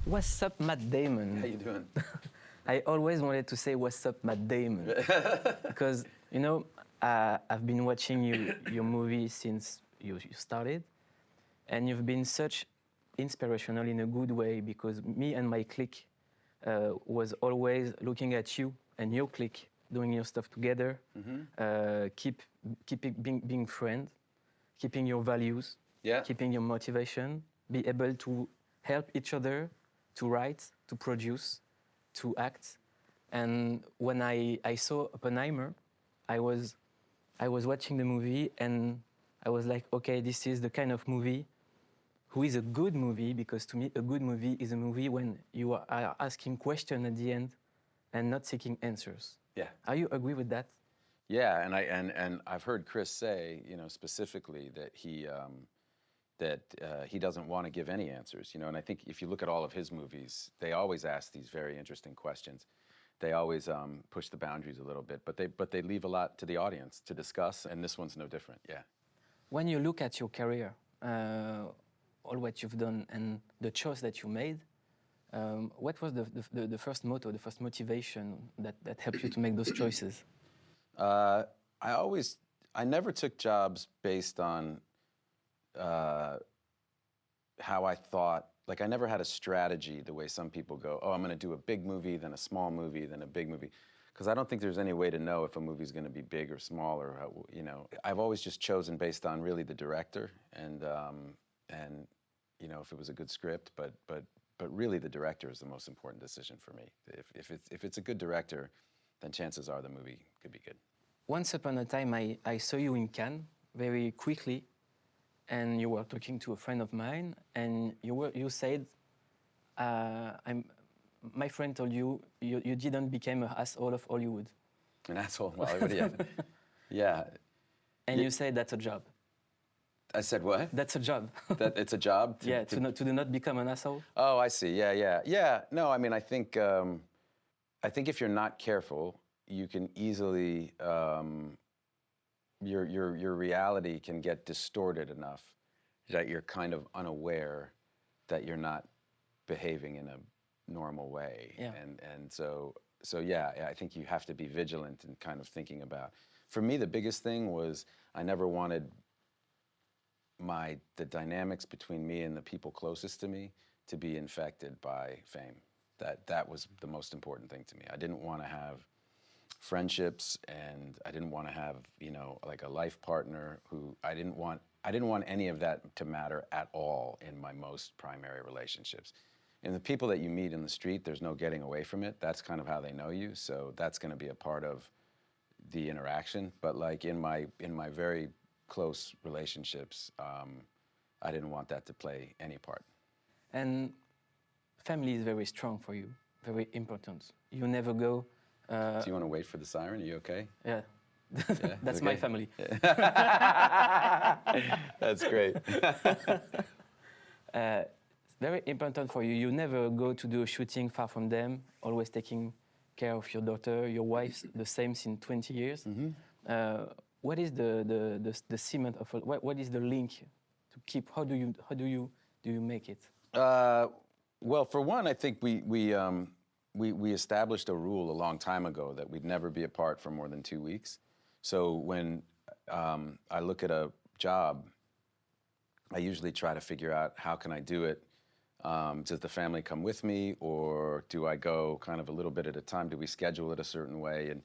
What's up, Matt Damon? How you doing? I always wanted to say what's up, Matt Damon, because you know I've been watching your movie since you started, and you've been such inspirational in a good way. Because me and my clique was always looking at you and your clique doing your stuff together, keep it being friends, keeping your values, keeping your motivation, be able to help each other, to write, to produce, to act. And when I saw Oppenheimer, I was watching the movie and I was like, okay, this is the kind of movie who is a good movie, because to me a good movie is a movie when you are asking questions at the end and not seeking answers. Yeah. Are you agree with that? Yeah, and I've heard Chris say, you know, specifically that he doesn't want to give any answers, you know. And I think if you look at all of his movies, they always ask these very interesting questions. They always push the boundaries a little bit, but they leave a lot to the audience to discuss, and this one's no different. Yeah. When you look at your career, all what you've done and the choice that you made, what was the first motto, the first motivation that helped you to make those choices? I never took jobs based on how I thought. Like, I never had a strategy the way some people go, oh, I'm going to do a big movie, then a small movie, then a big movie. Because I don't think there's any way to know if a movie's going to be big or small, or how, you know. I've always just chosen based on really the director and you know, if it was a good script, but really the director is the most important decision for me. If it's a good director, then chances are the movie could be good. Once upon a time, I saw you in Cannes very quickly, and you were talking to a friend of mine, and you said, my friend told you you didn't become an asshole of Hollywood. An asshole of Hollywood, yeah. Yeah. And you said that's a job. I said what? That's a job. That it's a job? To do not become an asshole? Oh, I see, yeah. No, I mean, I think if you're not careful, you can easily, your reality can get distorted enough that you're kind of unaware that you're not behaving in a normal way. Yeah. And so yeah, I think you have to be vigilant and kind of thinking about. For me, the biggest thing was I never wanted the dynamics between me and the people closest to me to be infected by fame. That was the most important thing to me. I didn't want to have friendships, and I didn't want to have, you know, like a life partner who I didn't want any of that to matter at all in my most primary relationships. And the people that you meet in the street, there's no getting away from it. That's kind of how they know you, so that's going to be a part of the interaction. But like in my very close relationships, I didn't want that to play any part. And family is very strong for you, very important. You never go... Do you want to wait for the siren? Are you okay? Yeah. Yeah? That's okay? my family. That's great. Very important for you. You never go to do a shooting far from them, always taking care of your daughter, your wife, the same since 20 years. Mm-hmm. What is the cement of what is the link to keep? How do you make it? Well, for one, I think we established a rule a long time ago that we'd never be apart for more than 2 weeks. So when I look at a job, I usually try to figure out how can I do it. Does the family come with me, or do I go kind of a little bit at a time? Do we schedule it a certain way and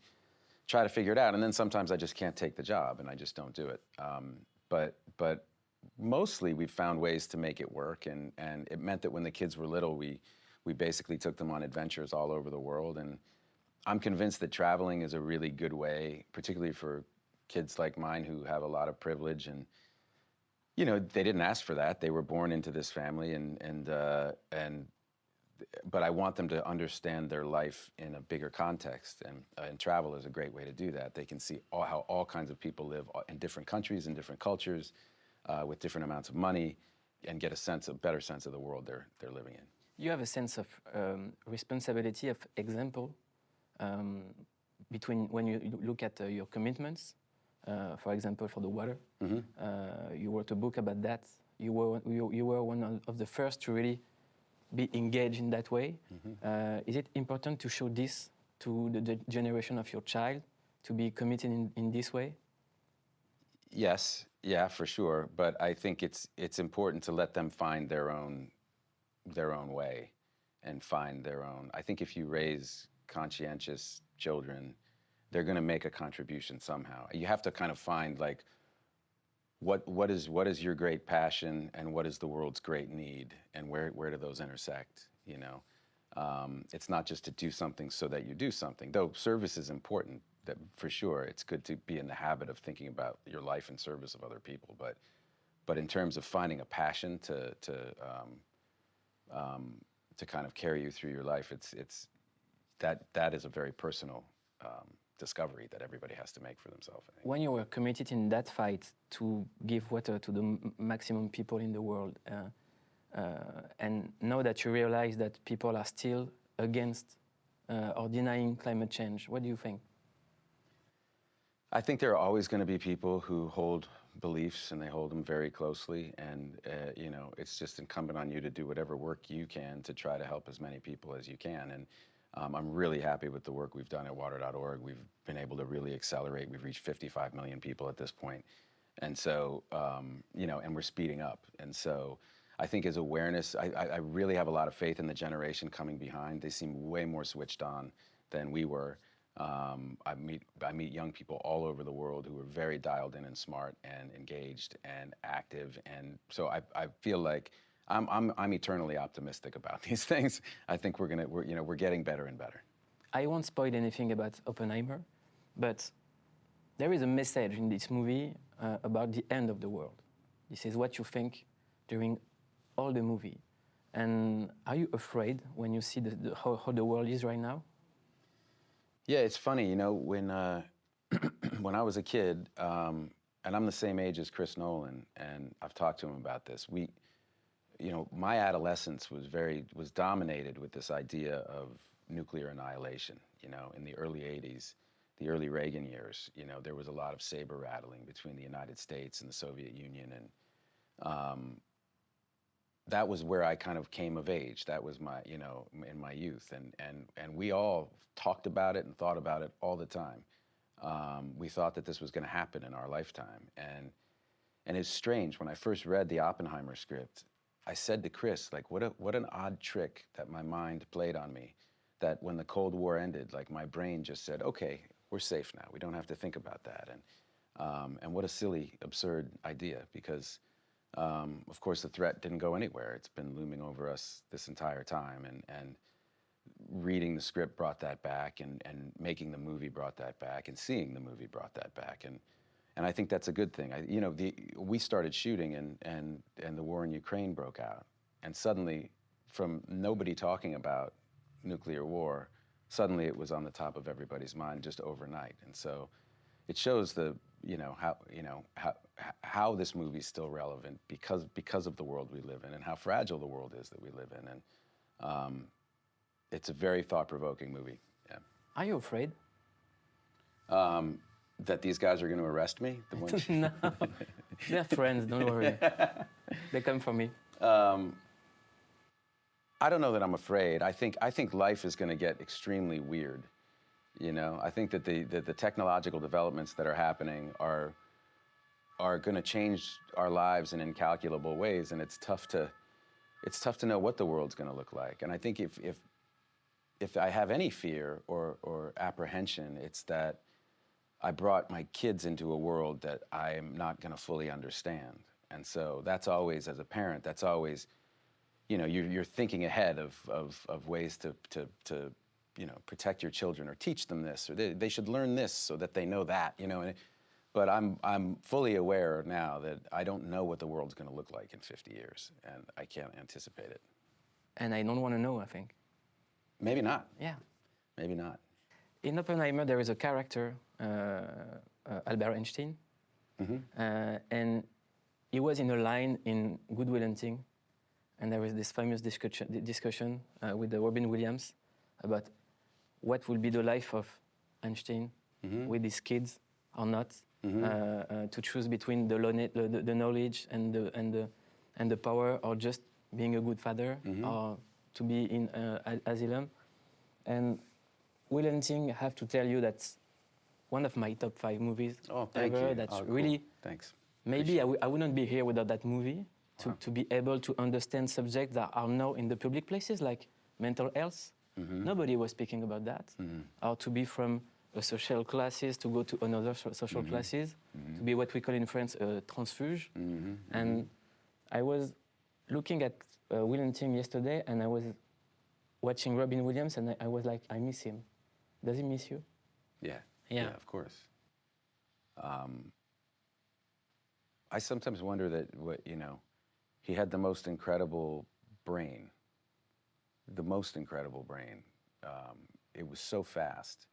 try to figure it out? And then sometimes I just can't take the job and I just don't do it. But mostly we've found ways to make it work, and it meant that when the kids were little, we basically took them on adventures all over the world. And I'm convinced that traveling is a really good way, particularly for kids like mine who have a lot of privilege. And, you know, they didn't ask for that. They were born into this family, but I want them to understand their life in a bigger context. And travel is a great way to do that. They can see how all kinds of people live in different countries and different cultures with different amounts of money, and get a better sense of the world they're living in. You have a sense of responsibility, of example, between when you look at your commitments, for example, for the water. Mm-hmm. You wrote a book about that. You were one of the first to really be engaged in that way. Is it important to show this to the generation of your child, to be committed in this way? Yes, yeah, for sure. But I think it's important to let them find their own way and find their own. I think if you raise conscientious children, they're going to make a contribution somehow. You have to kind of find like what is your great passion and what is the world's great need, and where do those intersect? You know, it's not just to do something so that you do something. Though service is important, that for sure. It's good to be in the habit of thinking about your life in service of other people. But in terms of finding a passion to kind of carry you through your life, it's that is a very personal discovery that everybody has to make for themselves, I think. When you were committed in that fight to give water to the maximum people in the world, and now that you realize that people are still against or denying climate change, what do you think? I think there are always going to be people who hold beliefs, and they hold them very closely, and you know, it's just incumbent on you to do whatever work you can to try to help as many people as you can. And I'm really happy with the work we've done at water.org. We've been able to really accelerate. We've reached 55 million people at this point. And so, you know, and we're speeding up. And so I think as awareness, I really have a lot of faith in the generation coming behind. They seem way more switched on than we were. I meet young people all over the world who are very dialed in and smart and engaged and active. And so I feel like I'm eternally optimistic about these things. I think we're getting better and better. I won't spoil anything about Oppenheimer, but there is a message in this movie about the end of the world. This is what you think during all the movie. And are you afraid when you see how the world is right now? Yeah, it's funny, you know, when when I was a kid, and I'm the same age as Chris Nolan, and I've talked to him about this. You know, my adolescence was dominated with this idea of nuclear annihilation. You know, in the early '80s, the early Reagan years, you know, there was a lot of saber rattling between the United States and the Soviet Union, and that was where I kind of came of age. That was my, you know, in my youth, and we all talked about it and thought about it all the time. We thought that this was going to happen in our lifetime, and it's strange. When I first read the Oppenheimer script, I said to Chris, like, what an odd trick that my mind played on me, that when the Cold War ended, like my brain just said, okay, we're safe now. We don't have to think about that. And what a silly, absurd idea, because of course the threat didn't go anywhere. It's been looming over us this entire time, and reading the script brought that back, and making the movie brought that back, and seeing the movie brought that back. And I think that's a good thing. You know, we started shooting, and the war in Ukraine broke out. And suddenly, from nobody talking about nuclear war, suddenly it was on the top of everybody's mind just overnight. And so it shows how this movie is still relevant because of the world we live in, and how fragile the world is that we live in. And it's a very thought-provoking movie. Yeah. Are you afraid? That these guys are going to arrest me? No, they're friends, don't worry. They come for me. I don't know that I'm afraid. I think life is going to get extremely weird. You know, I think that the technological developments that are happening are going to change our lives in incalculable ways, and it's tough to know what the world's going to look like. And I think if I have any fear or apprehension, it's that I brought my kids into a world that I'm not going to fully understand. And so that's always, as a parent, that's always, you know, you're thinking ahead of ways to you know, protect your children, or teach them this, or they should learn this so that they know that, you know. But I'm fully aware now that I don't know what the world's going to look like in 50 years, and I can't anticipate it. And I don't want to know, I think. Maybe not. Yeah. Maybe not. In Oppenheimer, there is a character, Albert Einstein, and he was in a line in Good Will Hunting, and there was this famous discussion with Robin Williams about what will be the life of Einstein with his kids or not, to choose between the knowledge and the power, or just being a good father, or to be in asylum. And Will Hunting, I have to tell you that's one of my top 5 movies thank ever. you. That's Cool. really, Thanks. maybe I wouldn't be here without that movie to be able to understand subjects that are now in the public places, like mental health. Nobody was speaking about that. Or to be from a social classes to go to another social classes, to be what we call in France a transfuge. And I was looking at Will Hunting yesterday, and I was watching Robin Williams, and I was like, I miss him. Does he miss you? Yeah, of course. I sometimes wonder that, he had the most incredible brain. The most incredible brain. It was so fast.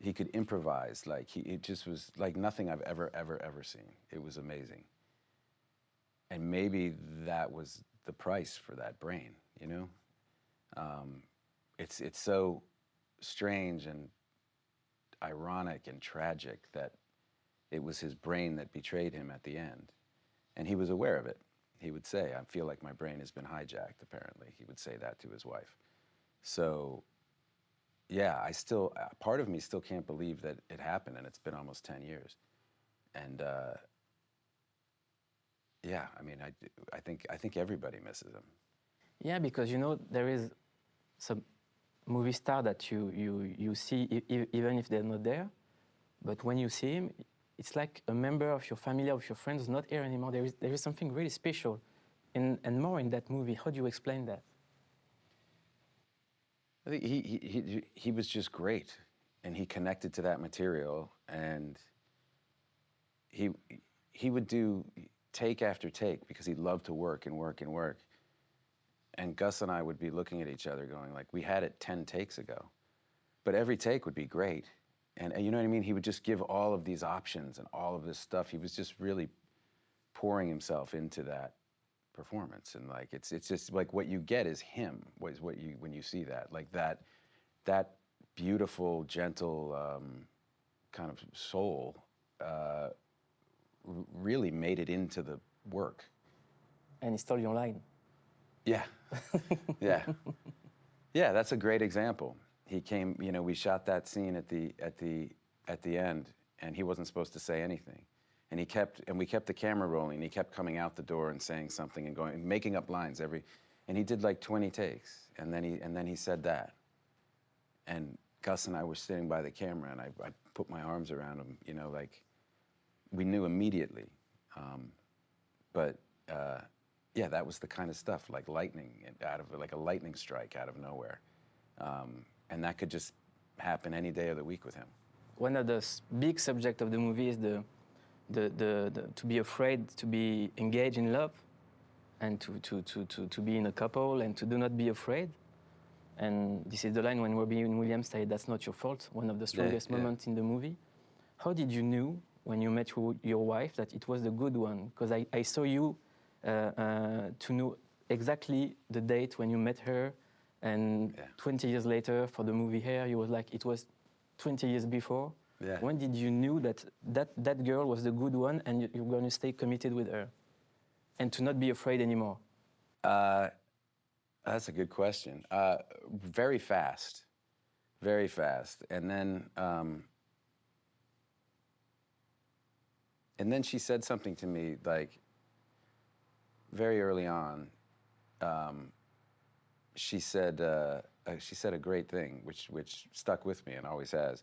He could improvise, it just was like nothing I've ever seen. It was amazing. And maybe that was the price for that brain, It's so strange and ironic and tragic that it was his brain that betrayed him at the end. And he was aware of it. He would say, I feel like my brain has been hijacked, apparently. He would say that to his wife. So, yeah, part of me still can't believe that it happened, and it's been almost 10 years. And, yeah, I mean, I think everybody misses him. Yeah, because, there is some movie star that you see even if they're not there, but when you see him, it's like a member of your family, of your friends, not here anymore. There is something really special, and more in that movie. How do you explain that? I think he was just great, and he connected to that material, and he would do take after take because he loved to work and work and work. And Gus and I would be looking at each other going like, we had it 10 takes ago, but every take would be great. And you know what I mean? He would just give all of these options and all of this stuff. He was just really pouring himself into that performance. And like, it's just like what you get is him, when you see that, like that beautiful, gentle kind of soul really made it into the work. And he stole your line. Yeah, yeah. Yeah, that's a great example. He came, we shot that scene at the end, and he wasn't supposed to say anything. And we kept the camera rolling, and he kept coming out the door and saying something and making up lines and he did like 20 takes, and then he said that. And Gus and I were sitting by the camera, and I put my arms around him, like we knew immediately. Yeah, that was the kind of stuff, like lightning, like a lightning strike out of nowhere. And that could just happen any day of the week with him. One of the big subjects of the movie is to be afraid to be engaged in love, and to be in a couple, and to do not be afraid. And this is the line when Robin Williams said, "That's not your fault," one of the strongest moments in the movie. How did you know when you met your wife that it was the good one? Because I saw you to know exactly the date when you met her, and 20 years later for the movie Hair, you was like, it was 20 years before. Yeah. When did you know that girl was the good one and you're going to stay committed with her and to not be afraid anymore? That's a good question. Very fast, very fast. And then she said something to me like very early on. She said a great thing, which stuck with me and always has.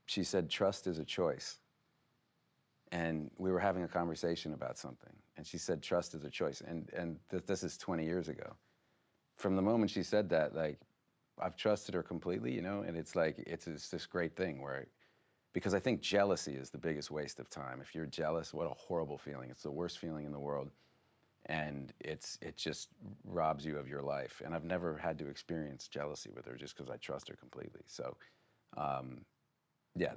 She said, "Trust is a choice." And we were having a conversation about something, and she said, "Trust is a choice." And this is 20 years ago. From the moment she said that, like, I've trusted her completely, and it's like, it's this great thing because I think jealousy is the biggest waste of time. If you're jealous, what a horrible feeling. It's the worst feeling in the world. And it just robs you of your life. And I've never had to experience jealousy with her just because I trust her completely. So, yeah,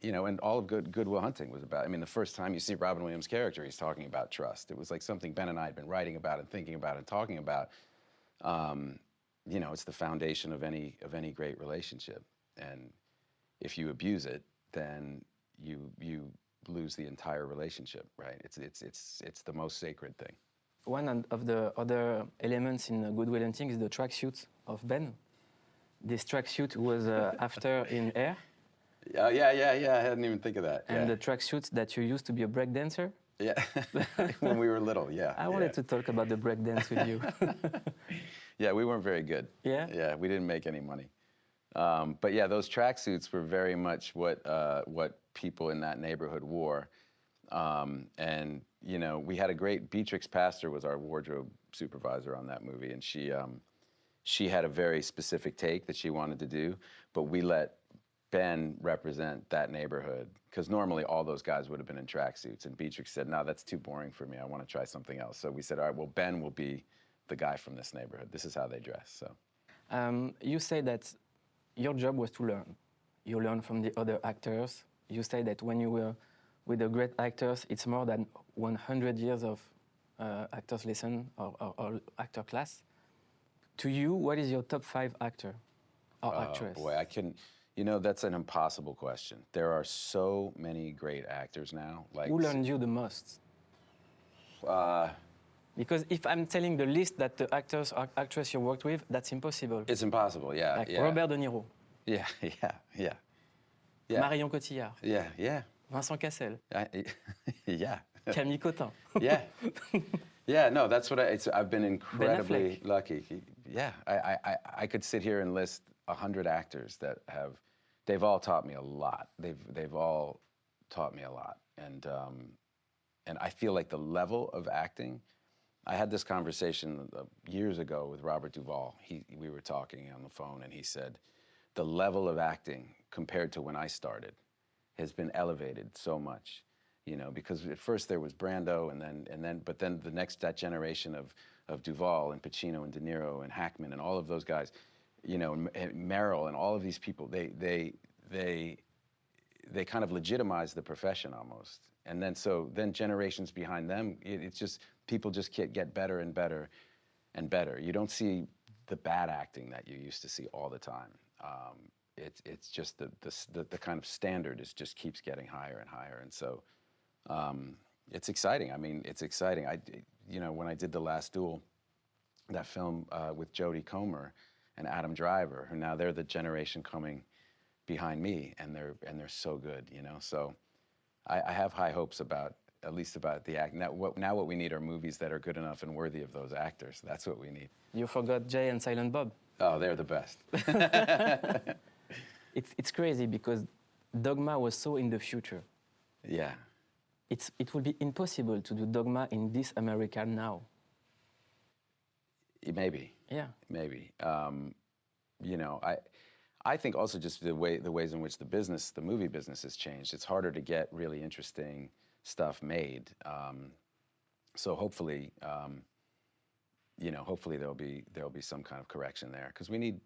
and all of Good Will Hunting was about, the first time you see Robin Williams' character, he's talking about trust. It was like something Ben and I had been writing about and thinking about and talking about. It's the foundation of any great relationship. And if you abuse it, then you lose the entire relationship, right? It's the most sacred thing. of the other elements in Good Will Hunting is the tracksuit of Ben. This tracksuit was after in Air. Yeah. I hadn't even think of that. And the tracksuit that you used to be a breakdancer. Yeah, when we were little, yeah. I wanted to talk about the breakdance with you. Yeah, we weren't very good. Yeah? Yeah, we didn't make any money. But yeah, those tracksuits were very much what people in that neighborhood wore. And, you know, we had a great, Beatrix Pastor was our wardrobe supervisor on that movie, and she had a very specific take that she wanted to do, but we let Ben represent that neighborhood, because normally all those guys would have been in tracksuits, and Beatrix said, no, that's too boring for me, I want to try something else. So we said, all right, well, Ben will be the guy from this neighborhood. This is how they dress, so. You say that your job was to learn. You learn from the other actors. You say that when you were with the great actors, it's more than 100 years of actors lesson or actor class. To you, what is your top 5 actor or actress? Oh boy, I couldn't. You know, that's an impossible question. There are so many great actors now. Like, who learned you the most? Because if I'm telling the list that the actors or actress you worked with, that's impossible. It's impossible, yeah. Like yeah. Robert De Niro. Yeah. Marion Cotillard. Yeah. Vincent Cassel. Yeah. Camille Cotin. Yeah. Yeah, no, that's what I've been incredibly lucky. Yeah, I could sit here and list 100 actors that they've all taught me a lot. They've all taught me a lot. And I feel like the level of acting, I had this conversation years ago with Robert Duvall. We were talking on the phone, and he said, the level of acting compared to when I started has been elevated so much. You know, because at first there was Brando, but then that generation of Duvall and Pacino and De Niro and Hackman and all of those guys, you know, and Merrill and all of these people, they kind of legitimized the profession almost. And then generations behind them, it's just, people just get better and better and better. You don't see the bad acting that you used to see all the time. It's just the kind of standard just keeps getting higher and higher. And so, it's exciting. I mean, it's exciting. You know, when I did The Last Duel, that film with Jodie Comer and Adam Driver, who now they're the generation coming behind me, and they're so good, you know. So I have high hopes at least about the act. Now what we need are movies that are good enough and worthy of those actors. That's what we need. You forgot Jay and Silent Bob. Oh, they're the best. It's crazy because Dogma was so in the future. Yeah. It will be impossible to do Dogma in this America now. Maybe. Yeah. Maybe. You know, I think also just the ways in which the movie business has changed. It's harder to get really interesting stuff made. So hopefully, you know, hopefully there'll be some kind of correction there, because we need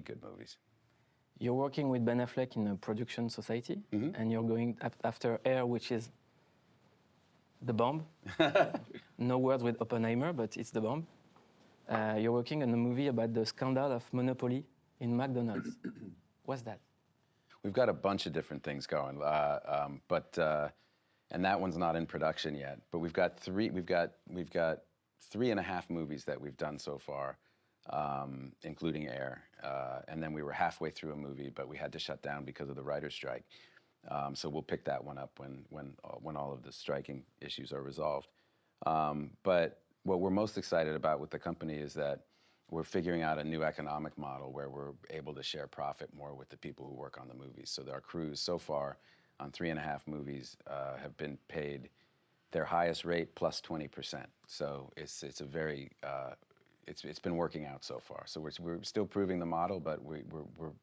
good movies. You're working with Ben Affleck in a production society, and you're going after Air, which is the bomb. No words with Oppenheimer, but it's the bomb. You're working on a movie about the scandal of monopoly in McDonald's. What's that? We've got a bunch of different things going, and that one's not in production yet. But we've got 3.5 movies that we've done so far, including Air. And then we were halfway through a movie, but we had to shut down because of the writer's strike. So we'll pick that one up when all of the striking issues are resolved. But what we're most excited about with the company is that we're figuring out a new economic model where we're able to share profit more with the people who work on the movies. So our crews so far on 3.5 movies have been paid their highest rate plus 20%. So it's a very it's been working out so far. So we're still proving the model, but we're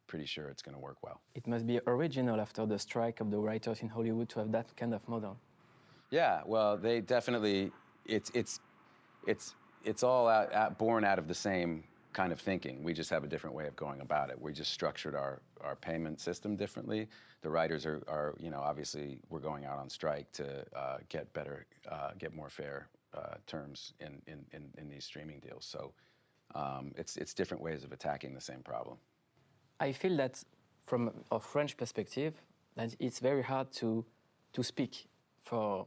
pretty sure it's going to work well. It must be original after the strike of the writers in Hollywood to have that kind of model. Yeah, well, they definitely it's all born out of the same kind of thinking. We just have a different way of going about it. We just structured our payment system differently. The writers are you know, obviously we're going out on strike to get more fair terms in these streaming deals. So it's different ways of attacking the same problem. I feel that from a French perspective, that it's very hard to speak for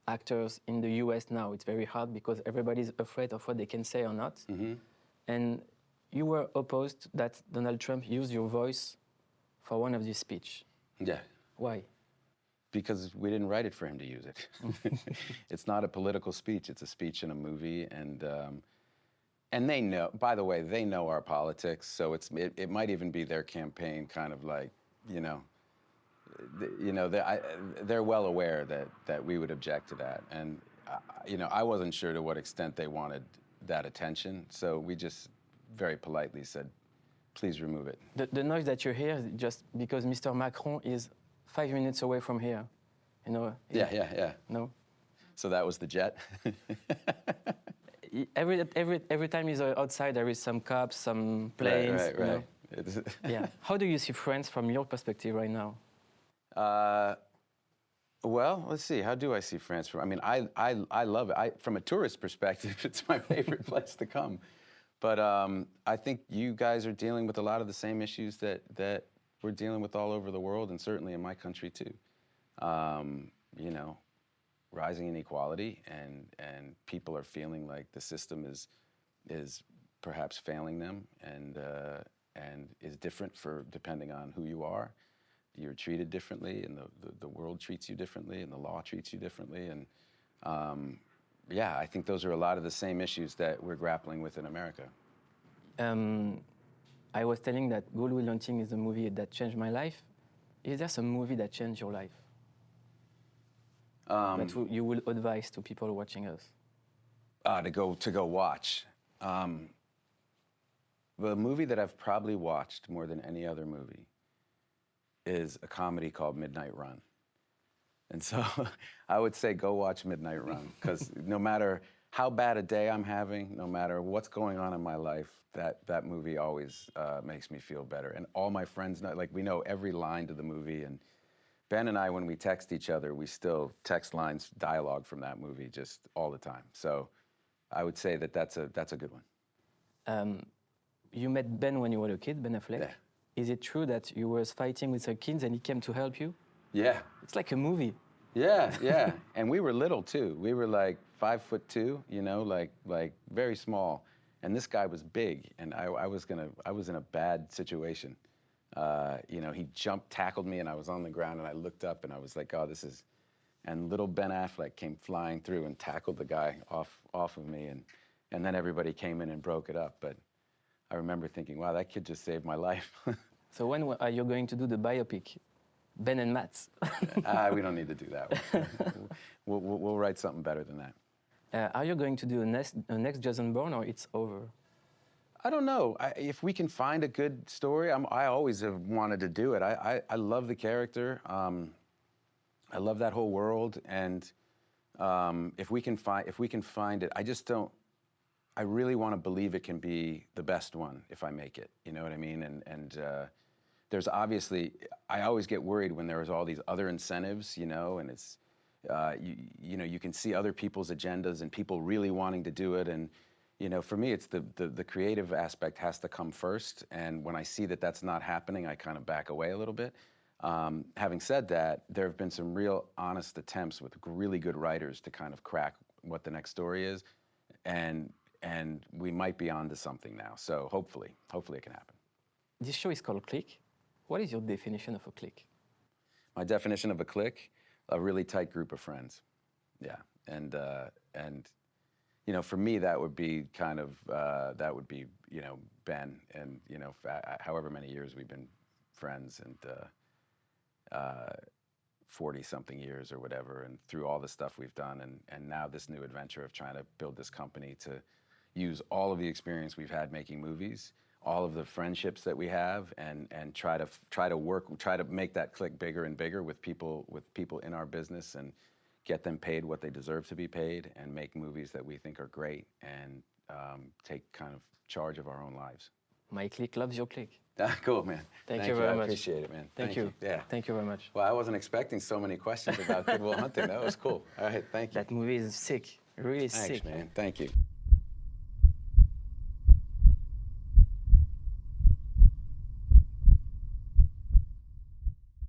actors in the US now. It's very hard because everybody's afraid of what they can say or not. And you were opposed that Donald Trump used your voice for one of these speech. Yeah. Why? Because we didn't write it for him to use it. It's not a political speech. It's a speech in a movie, and they know. By the way, they know our politics, so it might even be their campaign, kind of like, they're well aware that we would object to that, and I wasn't sure to what extent they wanted that attention, so we just very politely said, please remove it. The noise that you hear is just because Mr. Macron is 5 minutes away from here, Yeah. No? So that was the jet? Every time he's outside, there is some cops, some planes. Right. Yeah. How do you see France from your perspective right now? Well, let's see. How do I see France? I mean, I love it. From a tourist perspective, it's my favorite place to come. But I think you guys are dealing with a lot of the same issues that we're dealing with all over the world, and certainly in my country too. Rising inequality, and people are feeling like the system is perhaps failing them, and is different depending on who you are. You're treated differently, and the world treats you differently, and the law treats you differently, and yeah, I think those are a lot of the same issues that we're grappling with in America. I was telling that Good Will Hunting is a movie that changed my life. Is there some movie that changed your life? That you will advise to people watching us? To go watch. The movie that I've probably watched more than any other movie is a comedy called Midnight Run. And so I would say go watch Midnight Run, because no matter how bad a day I'm having, no matter what's going on in my life, that movie always makes me feel better. And all my friends know, like, we know every line to the movie, and Ben and I, when we text each other, we still text lines, dialogue from that movie just all the time. So I would say that's a good one. You met Ben when you were a kid, Ben Affleck. Yeah. Is it true that you were fighting with some kids and he came to help you? Yeah. It's like a movie. Yeah. And we were little too. We were like 5'2", like very small. And this guy was big, and I was in a bad situation. He tackled me, and I was on the ground, and I looked up, and I was like, oh, this is... And little Ben Affleck came flying through and tackled the guy off of me, and then everybody came in and broke it up. But I remember thinking, wow, that kid just saved my life. So when are you going to do the biopic, Ben and Matt? We don't need to do that one. We'll write something better than that. Are you going to do a next Jason Bourne, or it's over? I don't know. If we can find a good story, I always have wanted to do it. I love the character. I love that whole world, and if we can find it, I just don't. I really want to believe it can be the best one if I make it. You know what I mean? And there's obviously, I always get worried when there's all these other incentives, and it's, you can see other people's agendas and people really wanting to do it. And, for me, it's the creative aspect has to come first. And when I see that that's not happening, I kind of back away a little bit. Having said that, there have been some real honest attempts with really good writers to kind of crack what the next story is. And we might be on to something now. So hopefully it can happen. This show is called Clique. What is your definition of a clique? My definition of a clique, a really tight group of friends. Yeah, and for me, that would be kind of, Ben, and, however many years we've been friends, and 40-something years or whatever, and through all the stuff we've done, and now this new adventure of trying to build this company to use all of the experience we've had making movies, all of the friendships that we have, and try to make that clique bigger and bigger with people in our business, and get them paid what they deserve to be paid, and make movies that we think are great, and take kind of charge of our own lives. My clique loves your clique. Cool, man. Thank you very much. I appreciate it, man. Thank you. Yeah. Thank you very much. Well, I wasn't expecting so many questions about Good Will Hunting. That was cool. All right, thank you. That movie is sick, really sick. Thanks, man. Thank you.